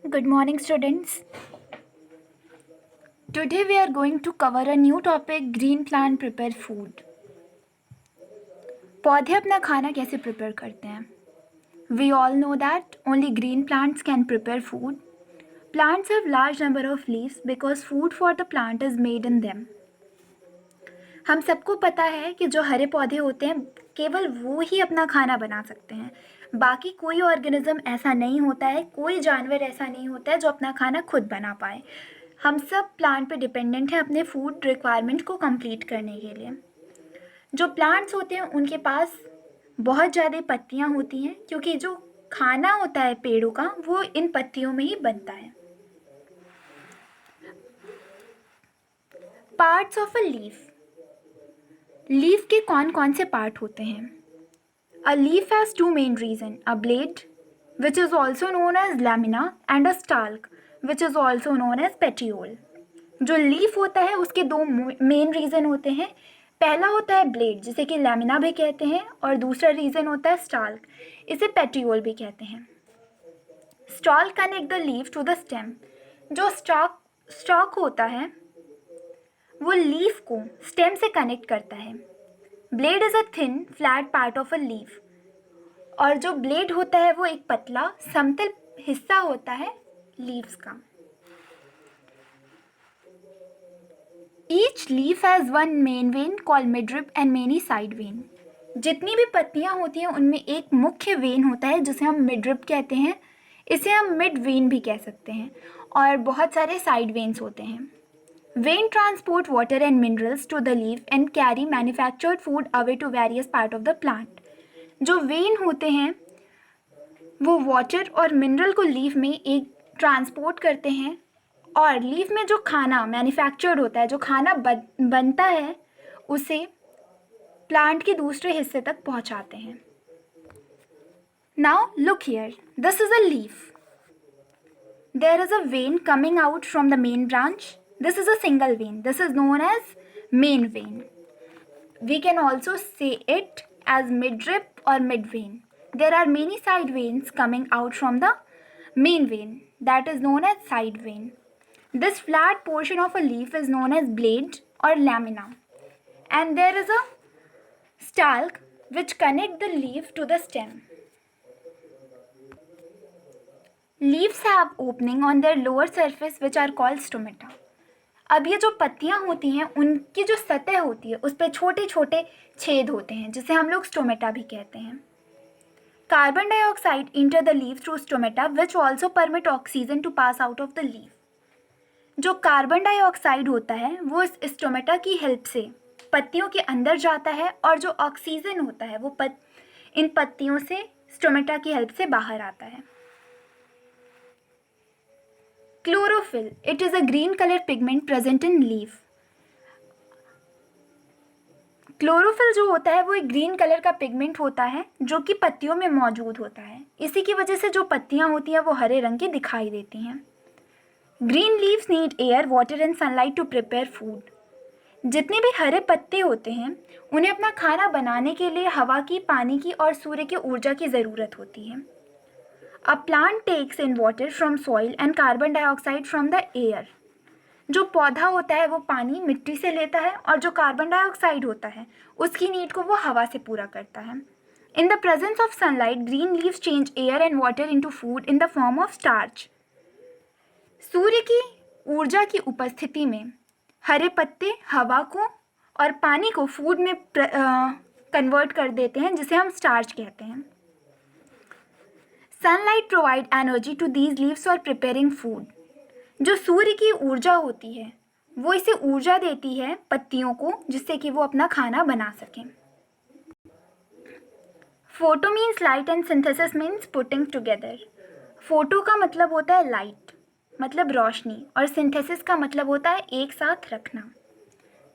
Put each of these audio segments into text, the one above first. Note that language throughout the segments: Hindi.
Good morning, students. Today we are going to cover a new topic, green plant prepare food. पौधे अपना खाना कैसे प्रिपेयर करते हैं? We all know that only green plants can prepare food. Plants have large number of leaves because food for the plant is made in them. हम सबको पता है कि जो हरे पौधे होते हैं केवल वो ही अपना खाना बना सकते हैं। बाकी कोई ऑर्गेनिज्म ऐसा नहीं होता है, कोई जानवर ऐसा नहीं होता है जो अपना खाना खुद बना पाए। हम सब प्लांट पे डिपेंडेंट हैं अपने फूड रिक्वायरमेंट को कंप्लीट करने के लिए। जो प्लांट्स होते हैं उनके पास बहुत ज़्यादा पत्तियाँ होती हैं क्योंकि जो खाना होता है पेड़ों का वो इन पत्तियों में ही बनता है। Parts of a leaf. Leaf के कौन कौन से पार्ट होते हैं? A leaf has two main region, a blade which is also known as lamina and a stalk which is also known as petiole. जो लीफ होता है उसके दो मेन रीजन होते हैं। पहला होता है ब्लेड जिसे कि लैमिना भी कहते हैं और दूसरा रीजन होता है स्टाल्क, इसे पेटियोल भी कहते हैं। Stalk connect the leaf to the stem. जो स्टॉक होता है वो लीफ को स्टेम से कनेक्ट करता है। Blade is a thin flat part of a leaf, और जो ब्लेड होता है वो एक पतला समतल हिस्सा होता है लीव्स का। Each leaf has one main vein called midrib and many side when. जितनी भी पत्तियां होती हैं उनमें एक मुख्य वेन होता है जिसे हम मिडरिप कहते हैं, इसे हम मिड वेन भी कह सकते हैं, और बहुत सारे साइड वेन्स होते हैं। Vein transport water and minerals to the leaf and carry manufactured food away to various part of the plant. जो वेन होते हैं वो वाटर और मिनरल को लीफ में एक ट्रांसपोर्ट करते हैं और लीफ में जो खाना मैन्युफैक्चर्ड होता है, जो खाना बनता है, उसे प्लांट के दूसरे हिस्से तक पहुंचाते हैं। Now look here, this is a leaf. There is a vein coming out from the main branch. This is a single vein. This is known as main vein. We can also say it as midrib or mid vein. There are many side veins coming out from the main vein, that is known as side vein. This flat portion of a leaf is known as blade or lamina, and there is a stalk which connect the leaf to the stem. Leaves have opening on their lower surface which are called stomata. अब ये जो पत्तियां होती हैं उनकी जो सतह होती है उस पर छोटे छोटे छेद होते हैं जिसे हम लोग स्टोमेटा भी कहते हैं। Carbon dioxide enter the leaf through stomata which also permit oxygen to pass out of the leaf. जो कार्बन डाइऑक्साइड होता है वो इस स्टोमेटा की हेल्प से पत्तियों के अंदर जाता है, और जो ऑक्सीजन होता है वो इन पत्तियों से स्टोमेटा की हेल्प से बाहर आता है। Chlorophyll, it is a green colour pigment present in leaf. Chlorophyll जो होता है वो एक ग्रीन कलर का पिगमेंट होता है जो कि पत्तियों में मौजूद होता है। इसी की वजह से जो पत्तियां होती हैं वो हरे रंग की दिखाई देती हैं। Green leaves need air, water and sunlight to prepare food. जितने भी हरे पत्ते होते हैं उन्हें अपना खाना बनाने के लिए हवा की, पानी की और सूर्य की ऊर्जा की ज़रूरत होती है। A plant takes in water from soil and carbon dioxide from the air. जो पौधा होता है वो पानी मिट्टी से लेता है और जो कार्बन डाइऑक्साइड होता है उसकी नीड को वो हवा से पूरा करता है। In the presence of sunlight, green leaves change air and water into food in the form of starch. सूर्य की ऊर्जा की उपस्थिति में हरे पत्ते हवा को और पानी को फूड में कन्वर्ट कर देते हैं जिसे हम स्टार्च कहते हैं। Sunlight provide energy to these leaves for preparing food. जो सूर्य की ऊर्जा होती है वो इसे ऊर्जा देती है पत्तियों को जिससे कि वो अपना खाना बना सकें। Photo means light and synthesis means putting together. Photo का मतलब होता है लाइट, मतलब रोशनी, और सिंथेसिस का मतलब होता है एक साथ रखना।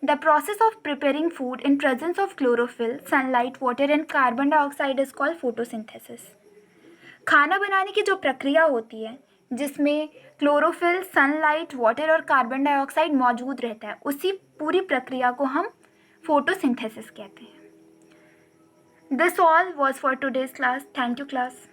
The process of preparing food in presence of chlorophyll, sunlight, water and carbon dioxide is called photosynthesis. खाना बनाने की जो प्रक्रिया होती है जिसमें क्लोरोफिल, सनलाइट, वाटर और कार्बन डाइऑक्साइड मौजूद रहता है, उसी पूरी प्रक्रिया को हम फोटोसिंथेसिस कहते हैं। This all was for today's class. Thank you class.